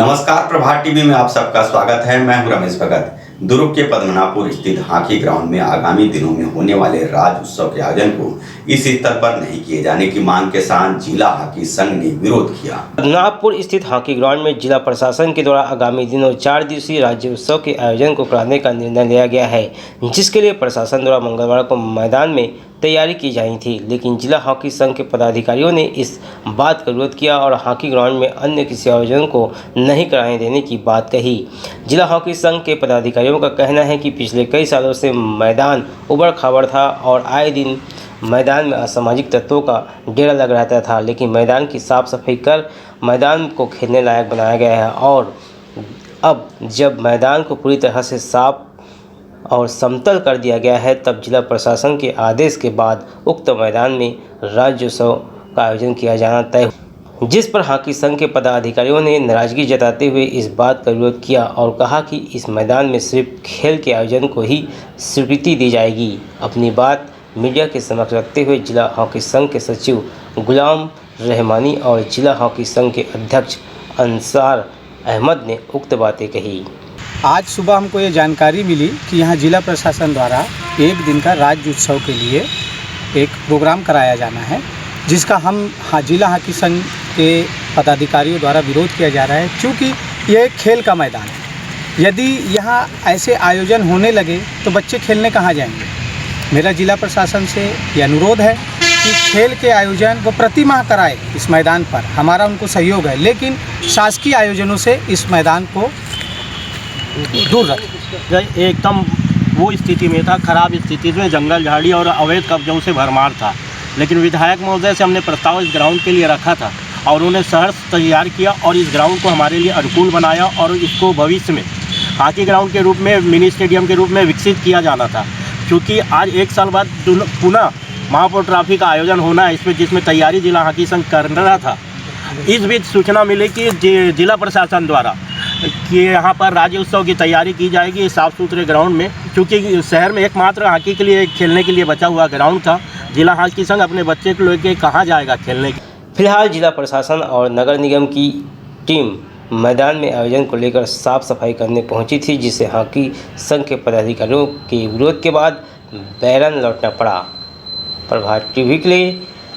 नमस्कार, प्रभात टीवी में आप सबका स्वागत है। मैं हूं रमेश भगत। दुर्ग के पद्मनापुर स्थित हॉकी ग्राउंड में आगामी दिनों में होने वाले राज्य उत्सव के आयोजन को इस स्तर पर नहीं किए जाने की मांग के साथ जिला हॉकी संघ ने विरोध किया। पद्मनापुर स्थित हॉकी ग्राउंड में जिला प्रशासन के द्वारा आगामी दिनों 4 दिवसीय राज्य उत्सव के आयोजन को कराने का निर्णय लिया गया है, जिसके लिए प्रशासन द्वारा मंगलवार को मैदान में तैयारी की जानी थी। लेकिन जिला हॉकी संघ के पदाधिकारियों ने इस बात का विरोध किया और हॉकी ग्राउंड में अन्य किसी आयोजन को नहीं कराने देने की बात कही। जिला हॉकी संघ के पदाधिकारियों का कहना है कि पिछले कई सालों से मैदान उबड़ खाबड़ था और आए दिन मैदान में असामाजिक तत्वों का डेरा लग रहता था, लेकिन मैदान की साफ सफाई कर मैदान को खेलने लायक बनाया गया है और अब जब मैदान को पूरी तरह से साफ और समतल कर दिया गया है, तब जिला प्रशासन के आदेश के बाद उक्त मैदान में राज्योत्सव का आयोजन किया जाना तय, जिस पर हॉकी संघ के पदाधिकारियों ने नाराजगी जताते हुए इस बात का विरोध किया और कहा कि इस मैदान में सिर्फ खेल के आयोजन को ही स्वीकृति दी जाएगी। अपनी बात मीडिया के समक्ष रखते हुए जिला हॉकी संघ के सचिव गुलाम रहमानी और जिला हॉकी संघ के अध्यक्ष अंसार अहमद ने उक्त बातें कही। आज सुबह हमको ये जानकारी मिली कि यहाँ जिला प्रशासन द्वारा एक दिन का राज्य उत्सव के लिए एक प्रोग्राम कराया जाना है, जिसका हम जिला हॉकी संघ के पदाधिकारियों द्वारा विरोध किया जा रहा है, क्योंकि ये खेल का मैदान है। यदि यहाँ ऐसे आयोजन होने लगे तो बच्चे खेलने कहाँ जाएंगे। मेरा जिला प्रशासन से ये अनुरोध है कि खेल के आयोजन वो प्रति माह कराए इस मैदान पर, हमारा उनको सहयोग है, लेकिन शासकीय आयोजनों से इस मैदान को दूर रखें। एकदम वो स्थिति में था, खराब स्थिति में, जंगल झाड़ी और अवैध कब्जों से भरमार था। लेकिन विधायक महोदय से हमने प्रस्ताव इस ग्राउंड के लिए रखा था और उन्होंने सहर्ष तैयार किया और इस ग्राउंड को हमारे लिए अनुकूल बनाया और इसको भविष्य में हॉकी ग्राउंड के रूप में, मिनी स्टेडियम के रूप में विकसित किया जाना था। क्योंकि आज एक साल बाद पुनः महापौर ट्रॉफी का आयोजन होना है, इसमें जिसमें तैयारी जिला हॉकी संघ कर रहा था। इस बीच सूचना मिली कि जिला प्रशासन द्वारा कि यहाँ पर राज्य उत्सव की तैयारी की जाएगी साफ़ सुथरे ग्राउंड में, क्योंकि शहर में एकमात्र हॉकी के लिए, खेलने के लिए बचा हुआ ग्राउंड था। जिला हॉकी संघ अपने बच्चे को लेकर कहाँ जाएगा खेलने। फिलहाल जिला प्रशासन और नगर निगम की टीम मैदान में आयोजन को लेकर साफ सफाई करने पहुंची थी, जिसे हॉकी संघ के पदाधिकारियों के विरोध के बाद बैरन लौटना पड़ा। प्रभात टीवी के लिए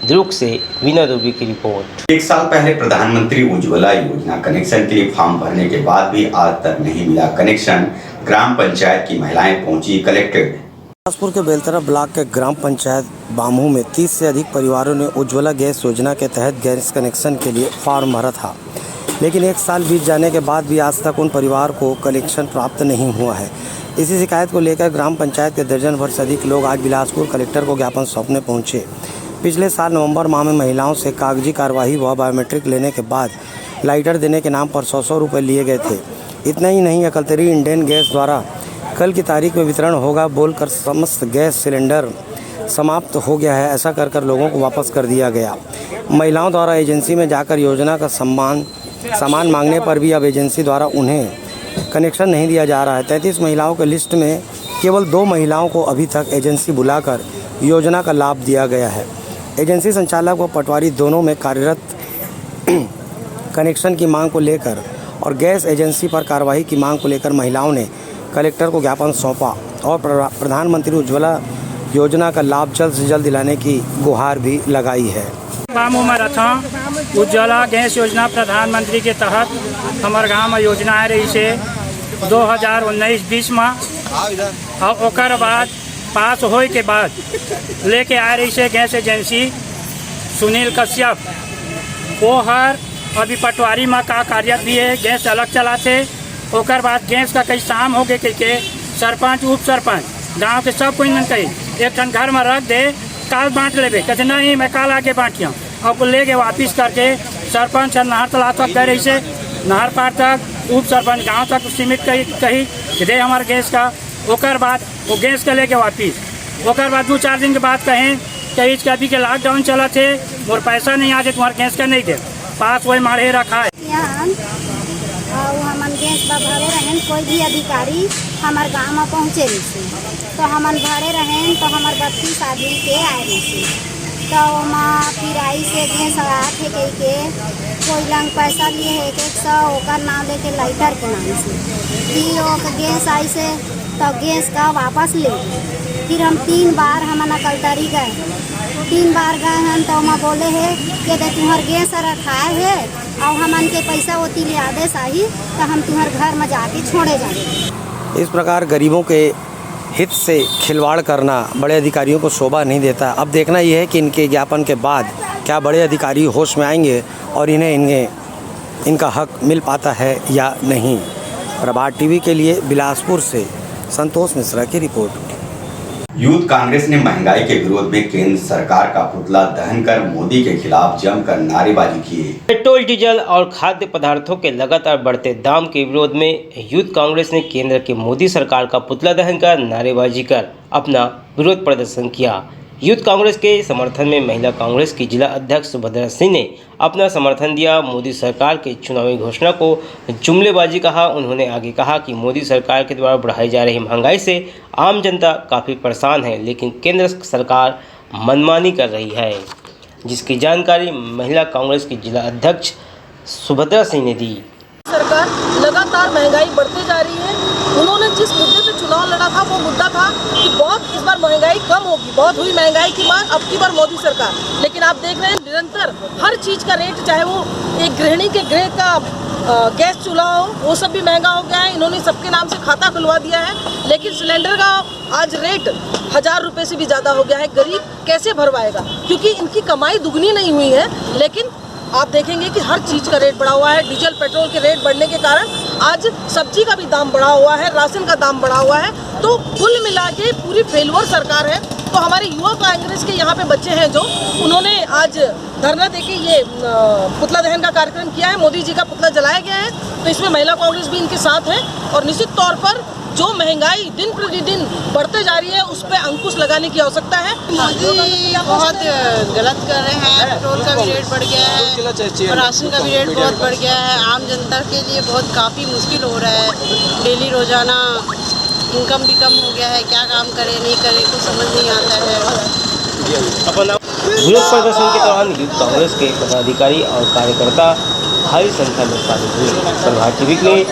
दुर्ग से वीना दुबे की रिपोर्ट। एक साल पहले प्रधानमंत्री उज्ज्वला योजना कनेक्शन के लिए फॉर्म भरने के बाद भी आज तक नहीं मिला कनेक्शन। ग्राम पंचायत की महिलाएं पहुंची कलेक्ट्रेट। बिलासपुर के बेलतरा ब्लॉक के ग्राम पंचायत बामू में 30 से अधिक परिवारों ने उज्ज्वला गैस योजना के तहत गैस कनेक्शन के लिए फॉर्म भरा था, लेकिन एक साल बीत जाने के बाद भी आज तक उन परिवार को कनेक्शन प्राप्त नहीं हुआ है। इसी शिकायत को लेकर ग्राम पंचायत के दर्जन भर से अधिक लोग आज बिलासपुर कलेक्टर को ज्ञापन सौंपने पहुंचे। पिछले साल नवंबर माह में महिलाओं से कागजी कार्यवाही व बायोमेट्रिक लेने के बाद लाइटर देने के नाम पर 100 रुपये लिए गए थे। इतना ही नहीं, अकलतरी इंडियन गैस द्वारा कल की तारीख में वितरण होगा बोलकर समस्त गैस सिलेंडर समाप्त हो गया है, ऐसा कर लोगों को वापस कर दिया गया। महिलाओं द्वारा एजेंसी में जाकर योजना का सामान मांगने पर भी अब एजेंसी द्वारा उन्हें कनेक्शन नहीं दिया जा रहा है। 33 महिलाओं के लिस्ट में केवल 2 महिलाओं को अभी तक एजेंसी बुलाकर योजना का लाभ दिया गया है। एजेंसी संचालक व पटवारी दोनों में कार्यरत कनेक्शन की मांग को लेकर और गैस एजेंसी पर कार्रवाई की मांग को लेकर महिलाओं ने कलेक्टर को ज्ञापन सौंपा और प्रधानमंत्री उज्ज्वला योजना का लाभ जल्द से जल्द दिलाने की गुहार भी लगाई है। बामू में रथा उज्ज्वला गैस योजना प्रधानमंत्री के तहत हमारे गाँव में योजना है रही से 2019-20 में, और ओकर बाद पास होए के बाद लेके आ रही से गैस एजेंसी सुनील कश्यप वो हर अभी पटवारी में का कार्य भी है, गैस अलग चलाते। ओकर बाद गैस का कई शाम हो गए के सरपंच उप सरपंच गांव के सब कोई मन कही एक टन घर में रख दे, काल बांट लेबे, कहते नहीं मैं काल आगे बांटिया। अब ले गए वापिस करके सरपंच नहर तला तक गए रही से, नहर पार तक उप सरपंच गाँव तक सीमित कही दे हमारे गैस का। ओकर बाद वो गैस के लेके वापिस, ओकर बाद 2-4 दिन के बाद कहें कि इसके अभी के लॉकडाउन चला थे और पैसा नहीं आ जाए तुम्हारे गैस का नहीं दे, पास वही मारे रखा है। हमन गैस पर भरे रहें, कोई भी अधिकारी हमारे गाँव में पहुँचे नहीं, तो हमन भरे रहें तो हमारे 32 आदमी के आए नहीं। तो वहाँ किराई से गैस आया थे कह के कोई लंग पैसा लिए है 100 ओकर नाम लेके लाइटर के नाम से फिर वो गैस आई से तो गैस का वापस ले फिर हम 3 बार हम नकलदारी गए 3 बार गए हम तो वहाँ बोले है कि दे तुम्हार गैस रखाए है और हमन के पैसा होती ले आदेश आई तो हम तुम्हार घर में जाके छोड़े जाए। इस प्रकार गरीबों के हित से खिलवाड़ करना बड़े अधिकारियों को शोभा नहीं देता। अब देखना यह है कि इनके ज्ञापन के बाद क्या बड़े अधिकारी होश में आएंगे और इनका हक मिल पाता है या नहीं। प्रभात टीवी के लिए बिलासपुर से संतोष मिश्रा की रिपोर्ट। यूथ कांग्रेस ने महंगाई के विरोध में केंद्र सरकार का पुतला दहन कर मोदी के खिलाफ जमकर नारेबाजी की। पेट्रोल, डीजल और खाद्य पदार्थों के लगातार बढ़ते दाम के विरोध में यूथ कांग्रेस ने केंद्र की मोदी सरकार का पुतला दहन कर नारेबाजी कर अपना विरोध प्रदर्शन किया। यूथ कांग्रेस के समर्थन में महिला कांग्रेस की जिला अध्यक्ष सुभद्रा सिंह ने अपना समर्थन दिया। मोदी सरकार के चुनावी घोषणा को जुमलेबाजी कहा। उन्होंने आगे कहा कि मोदी सरकार के द्वारा बढ़ाई जा रही महंगाई से आम जनता काफ़ी परेशान है, लेकिन केंद्र सरकार मनमानी कर रही है, जिसकी जानकारी महिला कांग्रेस की जिला अध्यक्ष सुभद्रा सिंह ने दी। सरकार लगातार महंगाई बढ़ती जा रही है। उन्होंने जिस मुद्दे पे चुनाव लड़ा था वो मुद्दा था कि बहुत इस बार महंगाई कम होगी, बहुत हुई महंगाई की मांग अब की बार मोदी सरकार। लेकिन आप देख रहे हैं निरंतर हर चीज़ का रेट, चाहे वो एक गृहिणी के गृह का गैस चूल्हा हो, वो सब भी महंगा हो गया है। इन्होंने सबके नाम से खाता खुलवा दिया है, लेकिन सिलेंडर का आज रेट 1000 रुपये से भी ज़्यादा हो गया है। गरीब कैसे भरवाएगा, क्योंकि इनकी कमाई दुगनी नहीं हुई है। लेकिन आप देखेंगे कि हर चीज़ का रेट बढ़ा हुआ है। डीजल पेट्रोल के रेट बढ़ने के कारण आज सब्जी का भी दाम बढ़ा हुआ है, राशन का दाम बढ़ा हुआ है। तो कुल मिला के पूरी फेलुअर सरकार है। तो हमारे युवा कांग्रेस के यहाँ पे बच्चे हैं जो उन्होंने आज धरना देके ये पुतला दहन का कार्यक्रम किया है। मोदी जी का पुतला जलाया गया है, तो इसमें महिला कांग्रेस भी इनके साथ है। और निश्चित तौर पर जो महंगाई दिन प्रतिदिन बढ़ते जा रही है उस पर अंकुश लगाने की आवश्यकता है। मोदी बहुत गलत कर रहे हैं। पेट्रोल का भी रेट बढ़ गया है और राशन का भी रेट बहुत बढ़ गया है। आम जनता के लिए बहुत काफ़ी मुश्किल हो रहा है। डेली रोजाना इनकम भी कम हो गया है, क्या काम करे नहीं करे कुछ समझ नहीं आता है। विरोध प्रदर्शन के दौरान यूथ कांग्रेस के पदाधिकारी और कार्यकर्ता भारी संख्या में शामिल हुए। प्रभात टीवी के लिए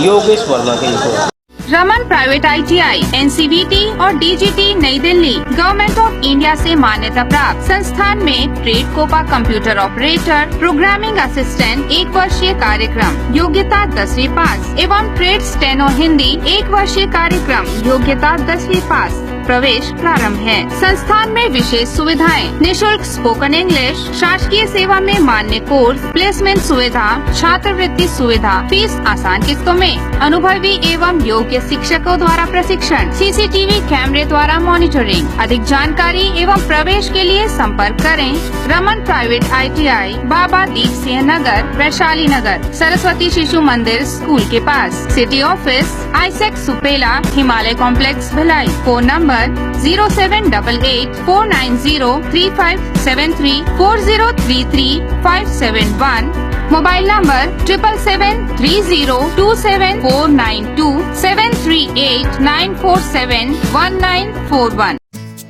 योगेश वर्मा की report. Raman private ITI, NCVT और DGT नई दिल्ली गवर्नमेंट ऑफ इंडिया से मान्यता प्राप्त संस्थान में trade COPA computer operator, programming assistant 1 वर्षीय कार्यक्रम, योग्यता 10वीं पास एवं ट्रेड स्टेनो हिंदी 1 वर्षीय कार्यक्रम, योग्यता 10वीं पास। प्रवेश प्रारंभ है। संस्थान में विशेष सुविधाएं, निशुल्क स्पोकन इंग्लिश, शासकीय सेवा में मान्य कोर्स, प्लेसमेंट सुविधा, छात्रवृत्ति सुविधा, फीस आसान किस्तों में, अनुभवी एवं योग्य शिक्षकों द्वारा प्रशिक्षण, CCTV कैमरे द्वारा मॉनिटरिंग। अधिक जानकारी एवं प्रवेश के लिए संपर्क करें Raman private ITI, Baba Deep Singh Nagar, Vaishali Nagar, Saraswati Shishu Mandir school के पास, सिटी ऑफिस आइसेक Supela, Himalaya complex Bhilai. Phone number 0788 490 3573 4033 571, mobile number 777 30 27492 738 947 1941।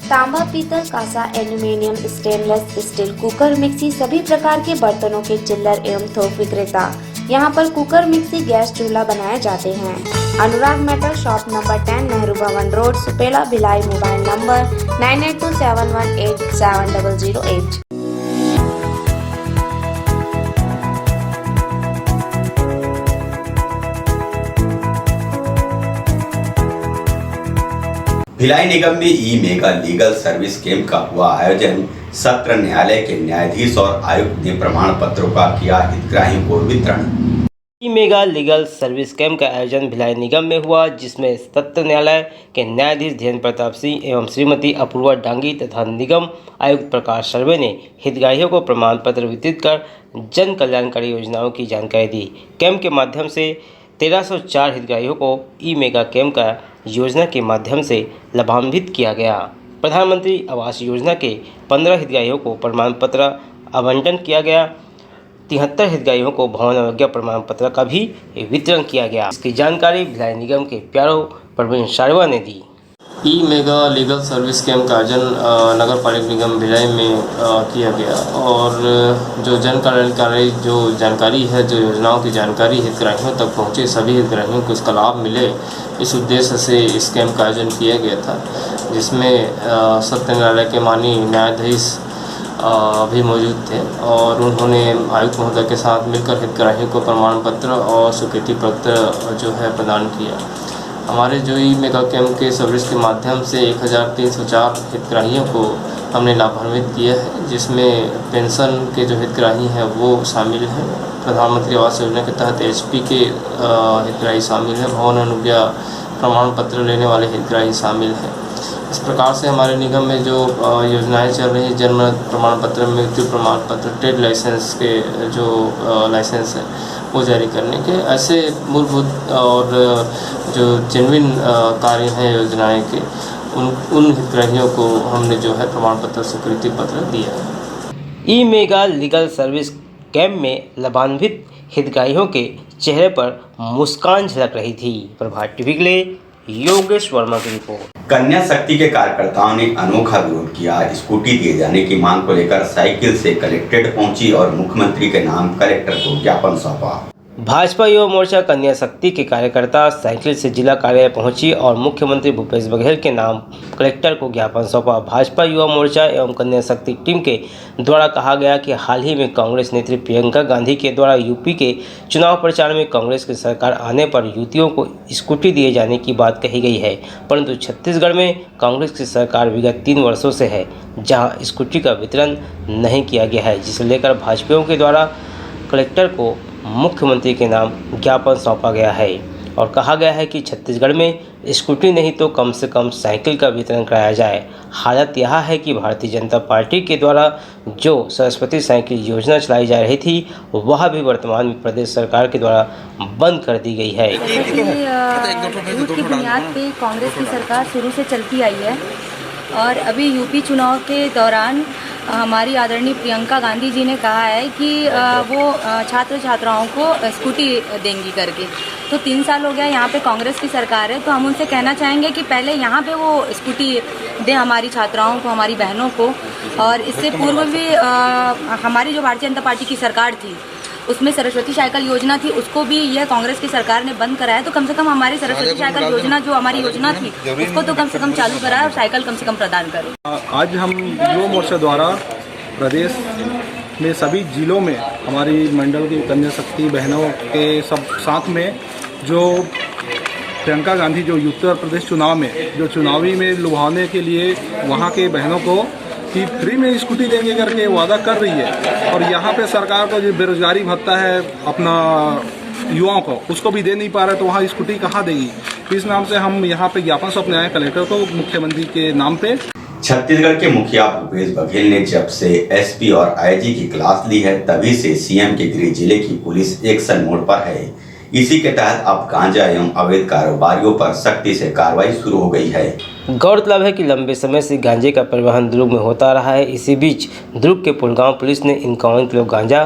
तांबा, पीतल, कांसा, aluminium, stainless steel, cooker, mixie सभी प्रकार के बर्तनों के चिल्लर एवं थोक विक्रेता। यहाँ पर कुकर, मिक्सी, गैस चूल्हा बनाए जाते हैं। Anurag metal shop number 10 Nehru Bhavan road, Supela, Bhilai. Mobile number 9827187008। Bhilai निगम में e mega legal service camp का हुआ आयोजन। सत्र न्यायालय के न्यायाधीश और आयुक्त ने प्रमाण पत्रों का किया हितग्राहियों को वितरण। ई मेगा लीगल सर्विस कैंप का आयोजन भिलाई निगम में हुआ, जिसमें सत्र न्यायालय के न्यायाधीश धीरेन्द्र प्रताप सिंह एवं श्रीमती अपूर्वा डांगी तथा निगम आयुक्त प्रकाश सर्वे ने हितग्राहियों को प्रमाण पत्र वितरित कर जन कल्याणकारी योजनाओं की जानकारी दी। कैंप के माध्यम से 1304 हितग्राहियों को ई मेगा कैंप का योजना के माध्यम से लाभान्वित किया गया। प्रधानमंत्री आवास योजना के 15 हितग्राहियों को प्रमाण पत्र आवंटन किया गया। 73 हितग्राहियों को भवन अवज्ञा प्रमाण पत्र का भी वितरण किया गया। इसकी जानकारी भिलाई निगम के प्यारो प्रवीण शारवा ने दी। ई मेगा लीगल सर्विस कैंप का आयोजन नगर पालिका निगम भिलाई में किया गया और जो जानकारी है, जो योजनाओं की जानकारी हितग्राहियों तक पहुंचे, सभी हितग्राहियों को इसका लाभ मिले, इस उद्देश्य से इस कैंप का आयोजन किया गया था, जिसमें सत्र न्यायालय के माननीय न्यायाधीश भी मौजूद थे और उन्होंने आयुक्त महोदय के साथ मिलकर हितग्राहियों को प्रमाण पत्र और स्वीकृति पत्र जो है प्रदान किया। हमारे जो ई मेगा कैंप के सर्विस के माध्यम से 1304 हितग्राहियों को हमने लाभान्वित किया है, जिसमें पेंशन के जो हितग्राही हैं वो शामिल हैं, प्रधानमंत्री आवास योजना के तहत HP के हितग्राही शामिल हैं, भवन अनुज्ञा प्रमाण पत्र लेने वाले हितग्राही शामिल हैं। इस प्रकार से हमारे निगम में जो योजनाएं चल रही हैं, जन्म प्रमाण पत्र, मृत्यु प्रमाण पत्र, ट्रेड लाइसेंस के जो लाइसेंस है वो जारी करने के, ऐसे मूलभूत और जो जेन्युइन कार्य हैं योजनाएं के, उन हितग्राहियों को हमने जो है प्रमाण पत्र स्वीकृति पत्र दिया है। ई मेगा लीगल सर्विस कैंप में लाभान्वित हितग्राहियों के चेहरे पर मुस्कान झलक रही थी। प्रभात टीवी के लिए योगेश वर्मा की रिपोर्ट। कन्या शक्ति के कार्यकर्ताओं ने अनोखा विरोध किया। स्कूटी दिए जाने की मांग को लेकर साइकिल से कलेक्ट्रेट पहुंची और मुख्यमंत्री के नाम कलेक्टर को ज्ञापन सौंपा। भाजपा युवा मोर्चा कन्या शक्ति के कार्यकर्ता साइकिल से जिला कार्यालय पहुंची और मुख्यमंत्री भूपेश बघेल के नाम कलेक्टर को ज्ञापन सौंपा। भाजपा युवा मोर्चा एवं कन्या शक्ति टीम के द्वारा कहा गया कि हाल ही में कांग्रेस नेत्री प्रियंका गांधी के द्वारा यूपी के चुनाव प्रचार में कांग्रेस की सरकार आने पर युवतियों को स्कूटी दिए जाने की बात कही गई है, परंतु छत्तीसगढ़ में कांग्रेस की सरकार विगत 3 वर्षों से है, जहाँ स्कूटी का वितरण नहीं किया गया है, जिसे लेकर भाजपाइयों के द्वारा कलेक्टर को मुख्यमंत्री के नाम ज्ञापन सौंपा गया है और कहा गया है कि छत्तीसगढ़ में स्कूटी नहीं तो कम से कम साइकिल का वितरण कराया जाए। हालत यह है कि भारतीय जनता पार्टी के द्वारा जो सरस्वती साइकिल योजना चलाई जा रही थी, वह भी वर्तमान में प्रदेश सरकार के द्वारा बंद कर दी गई है। वोट की बुनियाद पे कांग्रेस की सरकार शुरू से चलती आई है और अभी यूपी चुनाव के दौरान हमारी आदरणीय प्रियंका गांधी जी ने कहा है कि वो छात्र छात्राओं को स्कूटी देंगी करके। तो 3 साल हो गया यहाँ पे कांग्रेस की सरकार है, तो हम उनसे कहना चाहेंगे कि पहले यहाँ पे वो स्कूटी दें हमारी छात्राओं को, हमारी बहनों को। और इससे पूर्व भी हमारी जो भारतीय जनता पार्टी की सरकार थी उसमें सरस्वती साइकिल योजना थी, उसको भी यह कांग्रेस की सरकार ने बंद कराया। तो कम से कम हमारी सरस्वती साइकिल योजना जो हमारी योजना थी उसको तो कम से कम चालू कराए और साइकिल कम से कम प्रदान करें। आज हम युवा मोर्चा द्वारा प्रदेश में सभी जिलों में हमारी मंडल की कन्या शक्ति बहनों के सब साथ में जो प्रियंका गांधी जो उत्तर प्रदेश चुनाव में जो चुनावी में लुभाने के लिए वहाँ के बहनों को कि फ्री में स्कूटी देंगे करके वादा कर रही है और यहाँ पे सरकार को जो बेरोजगारी भत्ता है अपना युवाओं को उसको भी दे नहीं पा रहे, तो वहाँ स्कूटी कहाँ देगी। इस नाम से हम यहाँ पे ज्ञापन सौंपने आए कलेक्टर को मुख्यमंत्री के नाम पे। छत्तीसगढ़ के मुखिया भूपेश बघेल ने जब से एसपी और आईजी की क्लास ली है, तभी से सीएम के गृह जिले की पुलिस एक्शन मोड पर है। इसी के तहत अब गांजा एवं अवैध कारोबारियों पर सख्ती से कार्रवाई शुरू हो गई है। गौरतलब है कि लंबे समय से गांजे का परिवहन दुर्ग में होता रहा है। इसी बीच दुर्ग के पुलगांव पुलिस ने 51 किलो गांजा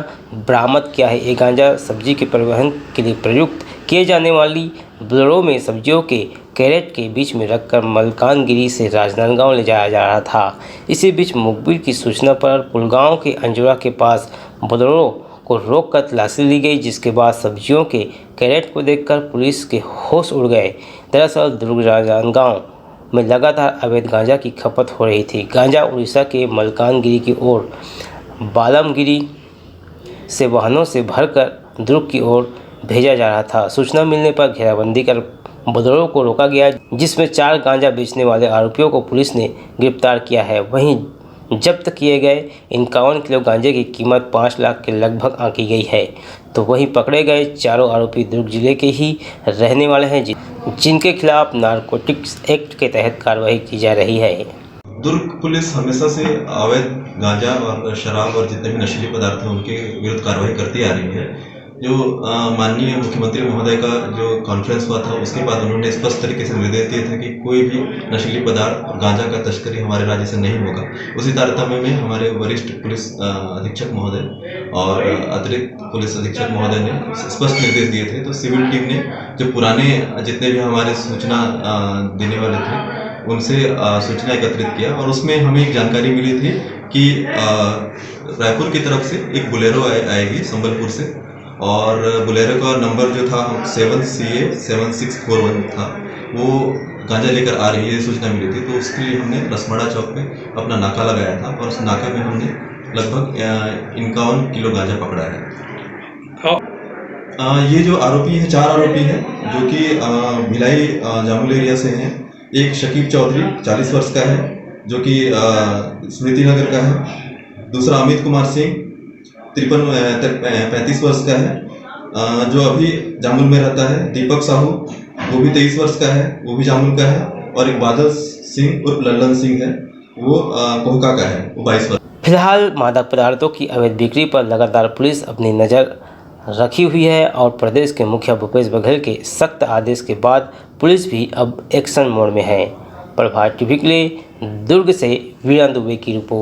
बरामद किया है। ये गांजा सब्जी के परिवहन के लिए प्रयुक्त किए जाने वाली बोलेरो में सब्जियों के कैरेट के बीच में रखकर मलकानगिरी से राजनांदगांव ले जाया जा रहा था। इसी बीच मुखबिर की सूचना पर पुलगांव के अंजुरा के पास बोलेरो को रोककर तलाशी ली गई, जिसके बाद सब्जियों के कैरेट को देखकर पुलिस के होश उड़ गए। दरअसल दुर्ग राजनांदगांव में लगातार अवैध गांजा की खपत हो रही थी। गांजा उड़ीसा के मलकानगिरी की ओर बालमगिरी से वाहनों से भरकर दुर्ग की ओर भेजा जा रहा था। सूचना मिलने पर घेराबंदी कर बोलेरो को रोका गया, जिसमें 4 गांजा बेचने वाले आरोपियों को पुलिस ने गिरफ्तार किया है। वहीं जब्त किए गए 51 किलो गांजे की कीमत 5 लाख के लगभग आंकी गई है। तो वहीं पकड़े गए चारों आरोपी दुर्ग जिले के ही रहने वाले हैं, जिनके खिलाफ नारकोटिक्स एक्ट के तहत कार्रवाई की जा रही है। दुर्ग पुलिस हमेशा से अवैध गांजा और शराब और जितने भी नशीले पदार्थ हैं उनके विरुद्ध कार्रवाई करती आ रही है। जो माननीय मुख्यमंत्री महोदय का जो कॉन्फ्रेंस हुआ था उसके बाद उन्होंने स्पष्ट तरीके से निर्देश दिए थे कि कोई भी नशीली पदार्थ और गांजा का तस्करी हमारे राज्य से नहीं होगा। उसी तारतम्य में हमारे वरिष्ठ पुलिस अधीक्षक महोदय और अतिरिक्त पुलिस अधीक्षक महोदय ने स्पष्ट निर्देश दिए थे। तो सिविल टीम ने जो पुराने जितने भी हमारे सूचना देने वाले थे उनसे सूचना एकत्रित किया और उसमें हमें एक जानकारी मिली थी कि रायपुर की तरफ से एक बोलेरो आएगी संबलपुर से, और बोलेरो का नंबर जो था 7CA7641 था, वो गांजा लेकर आ रही है, सूचना मिली थी। तो उसके लिए हमने रसमड़ा चौक पे अपना नाका लगाया था और उस नाका में हमने लगभग 51 किलो गांजा पकड़ा है। ये जो आरोपी है, 4 आरोपी हैं जो कि भिलाई जामुल एरिया से हैं। एक शकीब चौधरी 40 वर्ष का है जो कि स्मृति नगर का है। दूसरा अमित कुमार सिंह 35 वर्ष का है जो अभी जामुल में रहता है। दीपक साहू वो भी 23 वर्ष का है, वो भी जामुल का है। और एक बादल सिंह उर्फ लल्लन सिंह है, वो कोहका का है, वो 22 वर्ष। फिलहाल मादक पदार्थों की अवैध बिक्री पर लगातार पुलिस अपनी नज़र रखी हुई है और प्रदेश के मुखिया भूपेश बघेल के सख्त आदेश के बाद पुलिस भी अब एक्शन मोड में है। प्रभात टीवी के लिए दुर्ग से वीरेंद्र दुबे की रिपोर्ट।